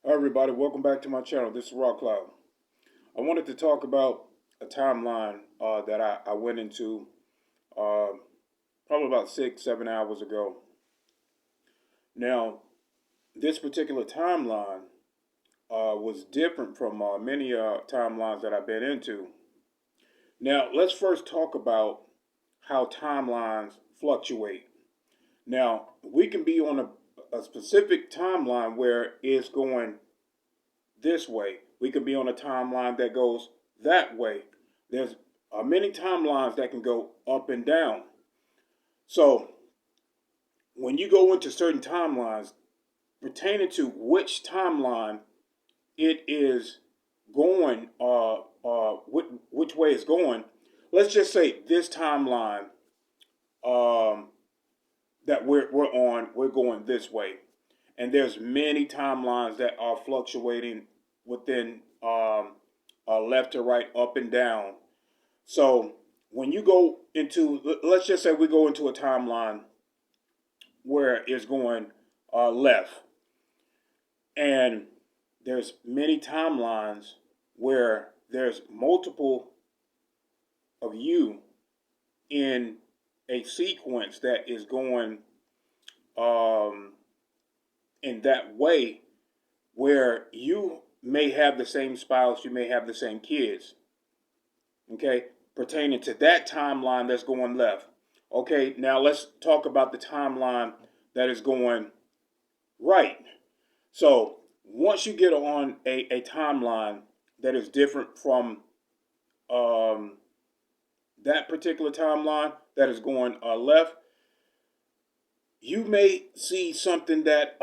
Hi everybody, welcome back to my channel. This is Rock Cloud. I wanted to talk about a timeline that I went into uh, probably about 6, 7 hours ago. Now, this particular timeline was different from many timelines that I've been into. Now, let's first talk about how timelines fluctuate. Now, we can be on a specific timeline where it's going this way. We could be on a timeline that goes that way. There's many timelines that can go up and down. So when you go into certain timelines pertaining to which timeline it is going, which way it's going, let's just say this timeline um, that we're on, we're going this way. And there's many timelines that are fluctuating within left to right, up and down. So when you go into, let's just say we go into a timeline where it's going left, and there's many timelines where there's multiple of you in a sequence that is going in that way, where you may have the same spouse, you may have the same kids, okay, pertaining to that timeline that's going left. Okay, now let's talk about the timeline that is going right. So once you get on a timeline that is different from um, that particular timeline that is going left, you may see something that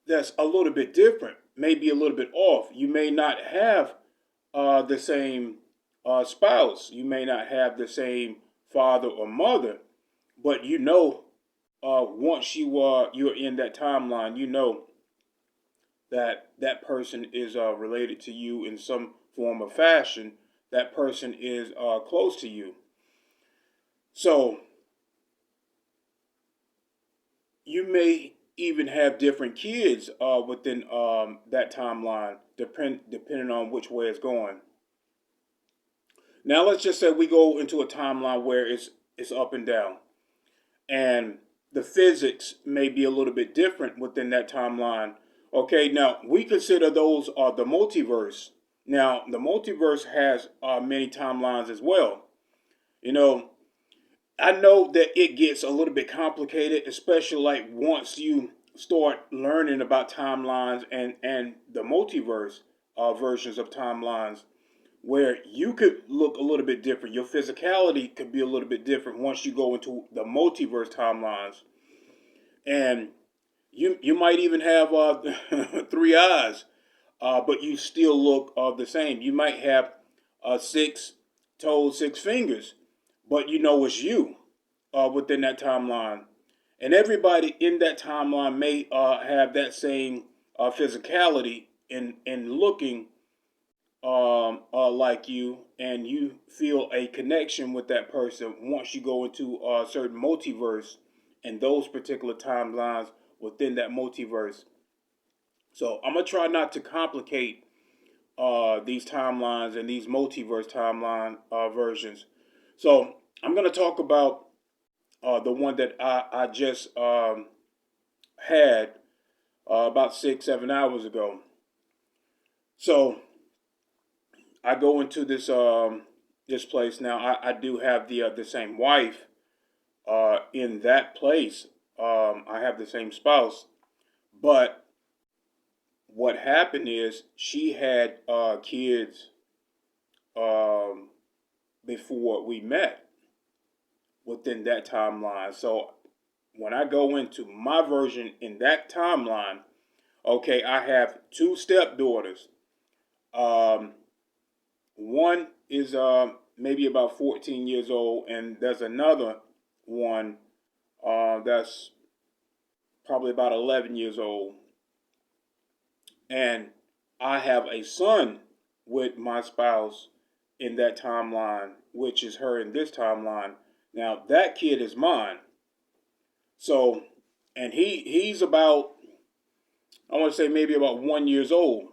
that's a little bit different, maybe a little bit off. You may not have the same spouse. You may not have the same father or mother, but you know, once you're in that timeline, you know that that person is related to you in some form or fashion. That person is close to you. So you may even have different kids within that timeline, depending on which way it's going. Now let's just say we go into a timeline where it's up and down, and the physics may be a little bit different within that timeline. Okay, now we consider those the multiverse. Now the multiverse has many timelines as well. You know, I know that it gets a little bit complicated, especially like once you start learning about timelines and the multiverse versions of timelines, where you could look a little bit different. Your physicality could be a little bit different once you go into the multiverse timelines, and you might even have three eyes, but you still look the same. You might have 6 toes, 6 fingers, but you know it's you within that timeline. And everybody in that timeline may have that same physicality in looking like you, and you feel a connection with that person once you go into a certain multiverse and those particular timelines within that multiverse. So I'm gonna try not to complicate these timelines and these multiverse timeline versions. So I'm gonna talk about the one that I just had about 6, 7 hours ago. So I go into this place now. I do have the same wife in that place. I have the same spouse, but what happened is she had kids um, before we met within that timeline. So when I go into my version in that timeline, okay, I have 2 stepdaughters. Um, One is maybe about 14 years old, and there's another one that's probably about 11 years old. And I have a son with my spouse in that timeline, which is her in this timeline. Now that kid is mine. So, and he's about I want to say maybe about 1 years old.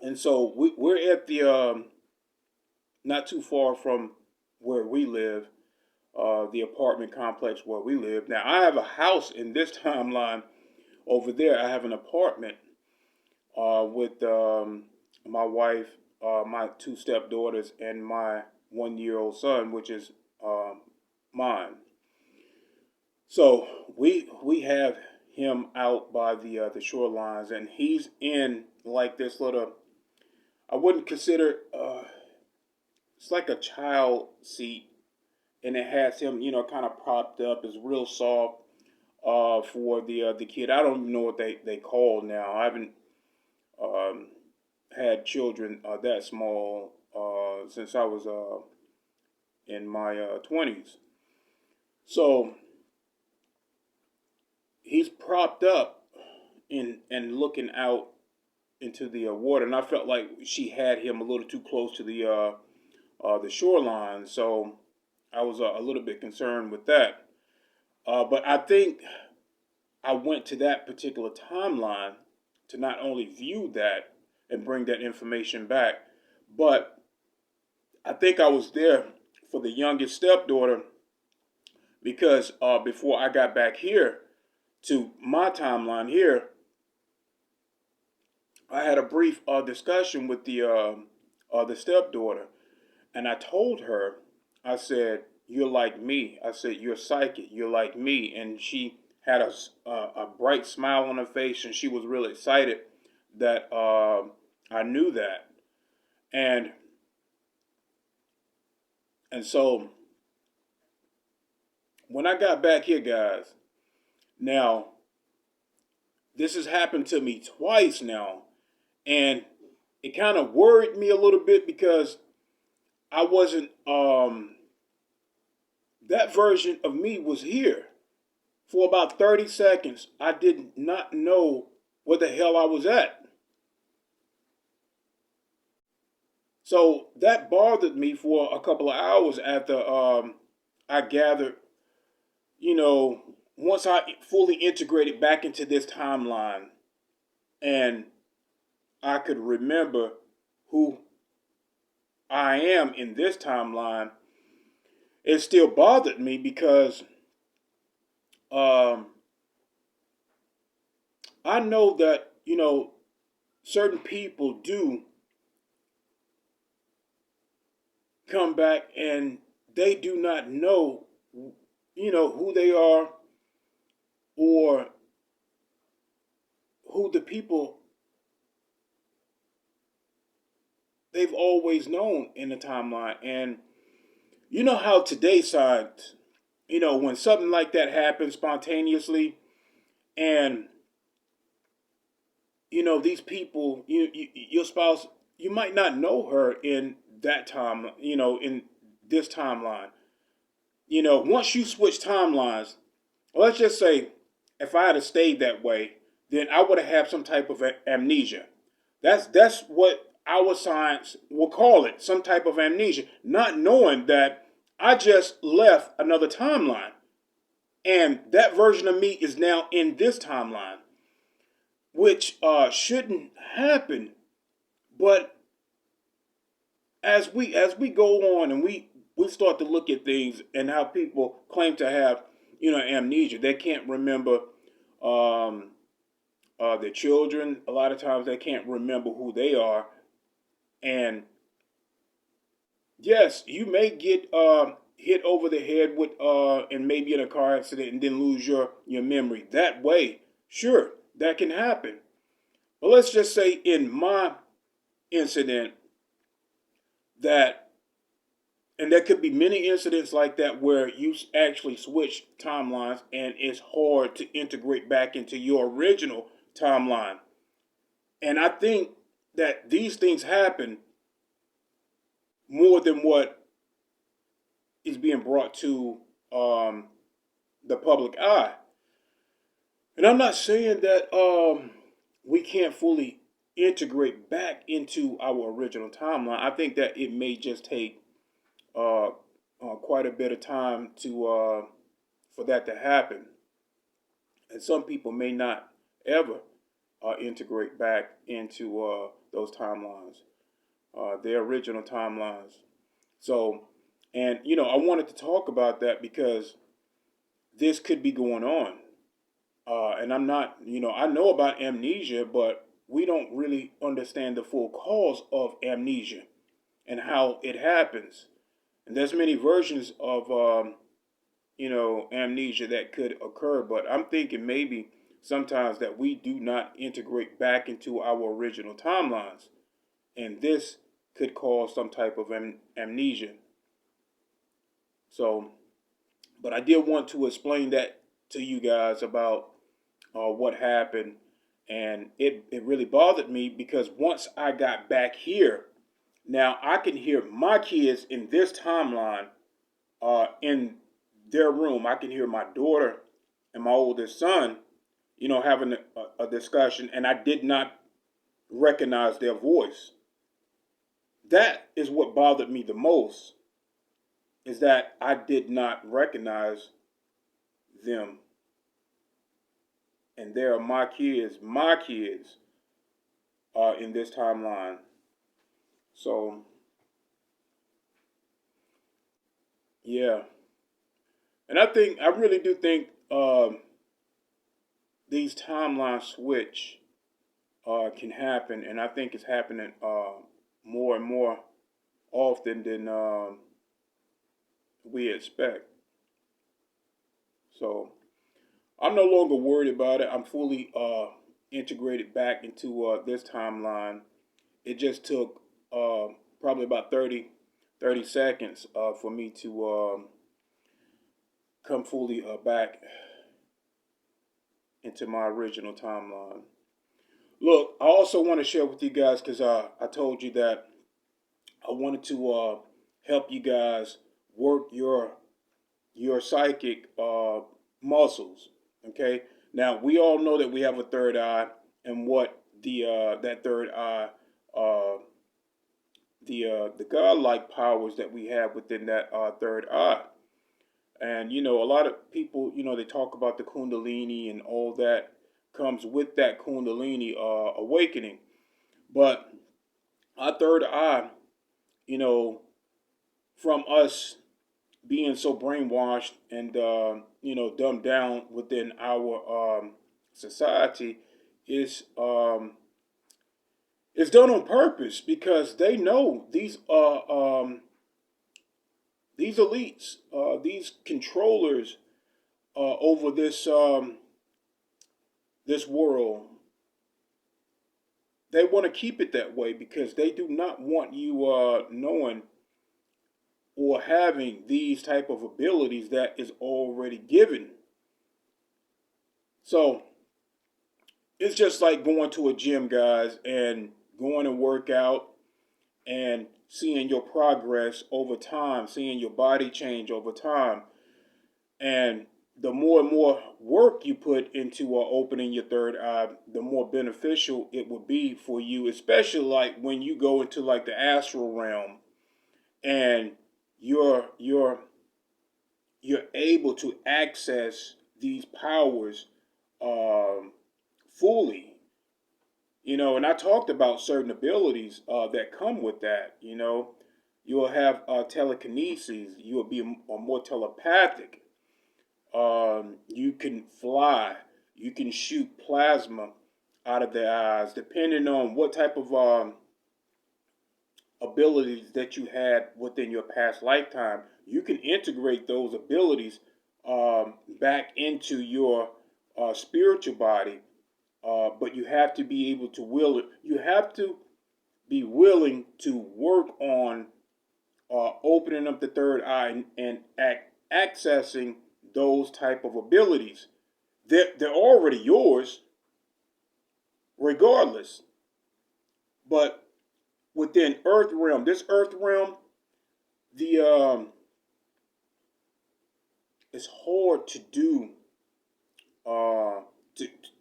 And so we're at the not too far from where we live, the apartment complex where we live. Now I have a house in this timeline over there. I have an apartment with my wife, my two stepdaughters, and my 1 year old son, which is mine. So we have him out by the shorelines, and he's in like this little. I wouldn't consider. It's like a child seat, and it has him, kind of propped up. It's real soft for the kid. I don't even know what they call now. I haven't um, had children that small since I was in my 20s. So he's propped up in and looking out into the water, and I felt like she had him a little too close to the shoreline. So I was a little bit concerned with that. But I think I went to that particular timeline to not only view that and bring that information back, but I think I was there for the youngest stepdaughter because before I got back here to my timeline here, I had a brief discussion with the stepdaughter, and I told her, I said, "You're like me." I said, "You're psychic. You're like me." And she had a bright smile on her face, and she was really excited that I knew that. And and so when I got back here, guys, now this has happened to me twice now, and it kind of worried me a little bit because I wasn't that version of me was here for about 30 seconds. I did not know where the hell I was at. So that bothered me for a couple of hours after I gathered, you know, once I fully integrated back into this timeline and I could remember who I am in this timeline, it still bothered me because um, I know that, certain people do come back and they do not know, who they are or who the people they've always known in the timeline. And you know how today science, when something like that happens spontaneously and, these people, your spouse, you might not know her in that time, in this timeline. Once you switch timelines, well, let's just say if I had stayed that way, then I would have had some type of amnesia. That's what our science will call it, some type of amnesia, not knowing that I just left another timeline, and that version of me is now in this timeline, which shouldn't happen. But as we go on and we start to look at things and how people claim to have amnesia, they can't remember um, their children. A lot of times they can't remember who they are, and yes, you may get hit over the head with and maybe in a car accident and then lose your memory that way. Sure, that can happen. But let's just say in my incident that, and there could be many incidents like that where you actually switch timelines and it's hard to integrate back into your original timeline. And I think that these things happen more than what is being brought to the public eye. And I'm not saying that we can't fully integrate back into our original timeline. I think that it may just take uh, quite a bit of time to for that to happen, and some people may not ever integrate back into those timelines, their original timelines. So, and I wanted to talk about that because this could be going on. And I'm not, I know about amnesia, but we don't really understand the full cause of amnesia and how it happens. And there's many versions of, amnesia that could occur, but I'm thinking maybe sometimes that we do not integrate back into our original timelines. And this could cause some type of amnesia. So, but I did want to explain that to you guys about what happened. And it really bothered me because once I got back here, now I can hear my kids in this timeline in their room. I can hear my daughter and my oldest son, having a discussion, and I did not recognize their voice. That is what bothered me the most, is that I did not recognize them. And they are my kids in this timeline. So, yeah. And I really do think these timeline switch can happen. And I think it's happening more and more often than we expect. So, I'm no longer worried about it. I'm fully integrated back into this timeline. It just took probably about 30 seconds for me to come fully back into my original timeline. Look, I also want to share with you guys because I told you that I wanted to help you guys work your psychic muscles. Okay. Now we all know that we have a third eye, and what that third eye, the godlike powers that we have within that third eye. And a lot of people, they talk about the Kundalini and all that comes with that Kundalini awakening. But our third eye, you know, from us being so brainwashed and dumbed down within our society, is it's done on purpose because they know these elites, these controllers over this world. They want to keep it that way because they do not want you knowing or having these type of abilities that is already given. So it's just like going to a gym, guys, and going and work out and seeing your progress over time, seeing your body change over time. And the more and more work you put into opening your third eye, the more beneficial it will be for you, especially like when you go into like the astral realm and you're able to access these powers fully. And I talked about certain abilities that come with that. You'll have telekinesis. You'll be more telepathic. You can fly. You can shoot plasma out of the eyes, depending on what type of abilities that you had within your past lifetime. You can integrate those abilities back into your spiritual body, but you have to be able to will it. You have to be willing to work on opening up the third eye and accessing those type of abilities. They're already yours, regardless. But within Earth realm, this Earth realm, the it's hard to do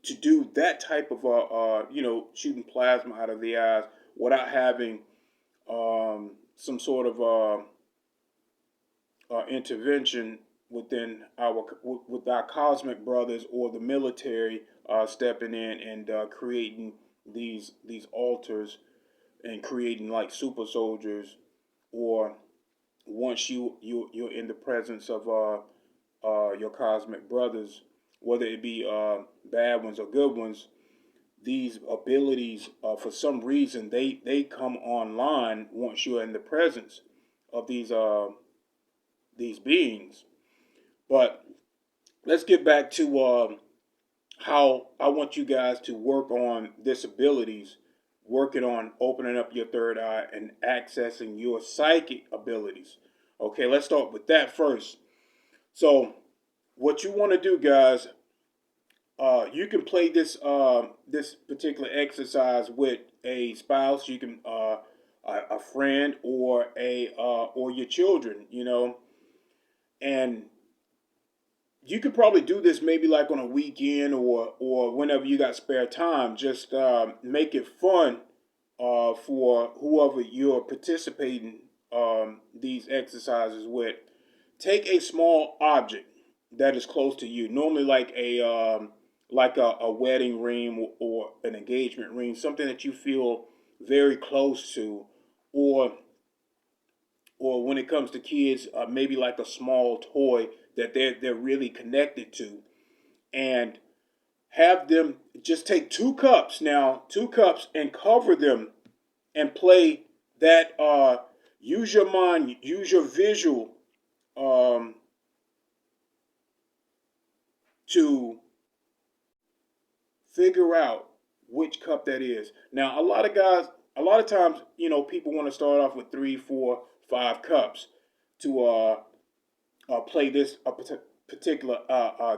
to do that type of shooting plasma out of the eyes without having some sort of intervention within our with our cosmic brothers or the military stepping in and creating these altars and creating like super soldiers, or once you're in the presence of your cosmic brothers, whether it be bad ones or good ones, these abilities for some reason they come online once you're in the presence of these beings. But let's get back to how I want you guys to work on disabilities, working on opening up your third eye and accessing your psychic abilities. Okay, let's start with that first. So, what you want to do, guys, you can play this particular exercise with a spouse. You can a friend or your children. And you could probably do this maybe like on a weekend or whenever you got spare time. Just make it fun for whoever you're participating these exercises with. Take a small object that is close to you, normally like a wedding ring or an engagement ring, something that you feel very close to, or when it comes to kids, maybe like a small toy that they're really connected to, and have them just take 2 cups now, 2 cups, and cover them and play that. Use your mind, use your visual um, to figure out which cup that is. Now, a lot of times, people want to start off with 3, 4, 5 cups to play this particular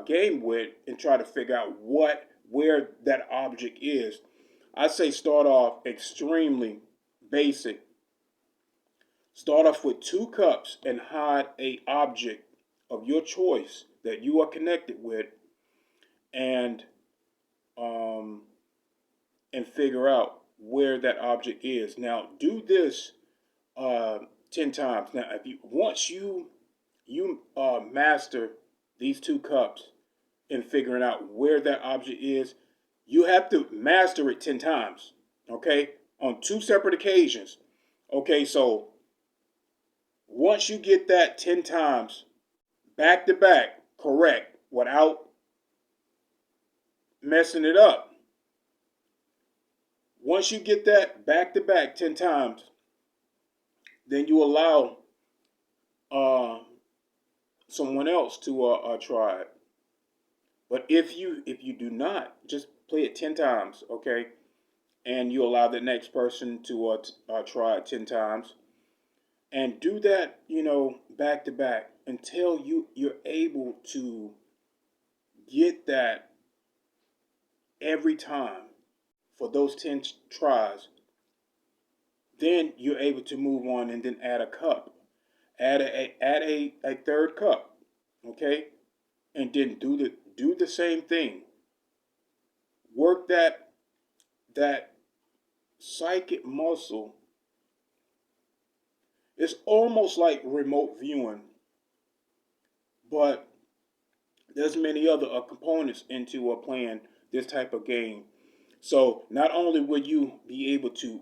game with and try to figure out where that object is. I say start off extremely basic. Start off with 2 cups and hide a object of your choice that you are connected with, and um, and figure out where that object is. Now, do this 10 times. Now, if you once you master these 2 cups in figuring out where that object is, you have to master it 10 times. Okay, on 2 separate occasions. Okay, so once you get that 10 times back to back, correct, without messing it up. Once you get that back to back 10 times, then you allow uh, someone else to try it. But if you do not, just play it 10 times, okay, and you allow the next person to try it 10 times, and do that, back to back until you're able to get that every time for those 10 tries. Then you're able to move on and then add a cup, add a third cup, okay, and then do the same thing. Work that psychic muscle. It's almost like remote viewing, but there's many other components into playing this type of game. So not only will you be able to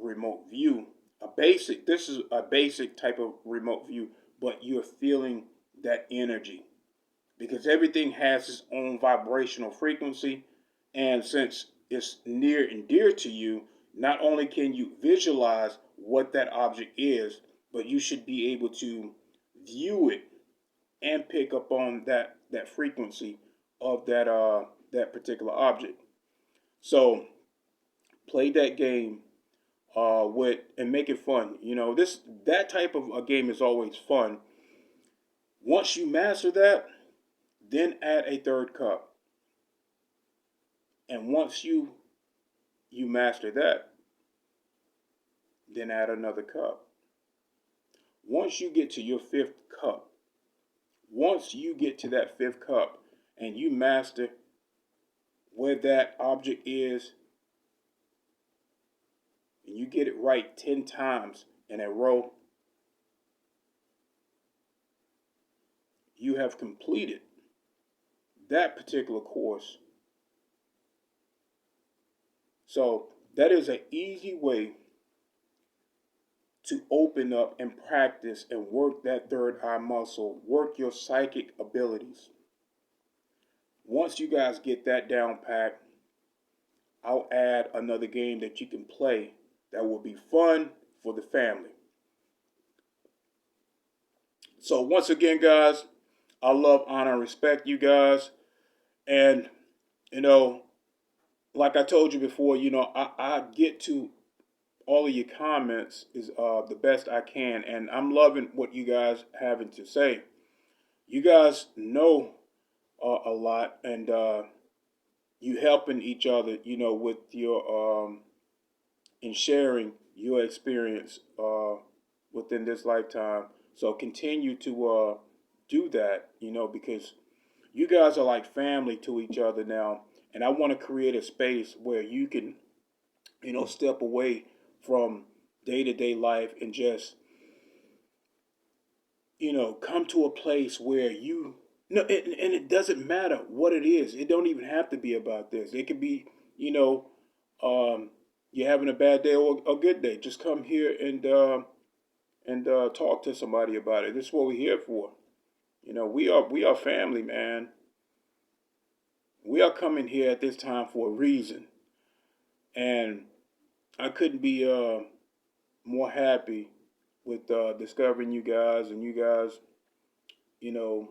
remote view this is a basic type of remote view, but you're feeling that energy because everything has its own vibrational frequency. And since it's near and dear to you, not only can you visualize what that object is, but you should be able to view it and pick up on that frequency of that particular object. So play that game with and make it fun. That type of a game is always fun. Once you master that, then add a third cup. And once you master that, then add another cup. Once you get to your 5th cup, once you get to that 5th cup and you master where that object is, and you get it right 10 times in a row, you have completed that particular course. So that is an easy way to open up and practice and work that third eye muscle, work your psychic abilities. Once you guys get that down pat, I'll add another game that you can play that will be fun for the family. So once again, guys, I love, honor, and respect you guys. And, you know, like I told you before, I get to all of your comments is the best I can. And I'm loving what you guys having to say. You guys know a lot, and you helping each other, with your in sharing your experience within this lifetime. So continue to do that, because you guys are like family to each other now. And I want to create a space where you can, step away from day to day life and just, come to a place where you, no, and it doesn't matter what it is. It don't even have to be about this. It could be, you know, you're having a bad day or a good day. Just come here and talk to somebody about it. This is what we're here for. We are family, man. We are coming here at this time for a reason, and I couldn't be more happy with discovering you guys, and you guys, you know,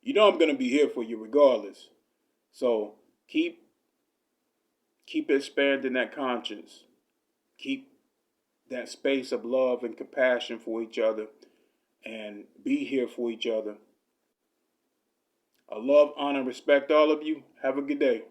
I'm gonna be here for you regardless. So keep expanding that conscience. Keep that space of love and compassion for each other, and be here for each other. I love, honor, and respect all of you. Have a good day.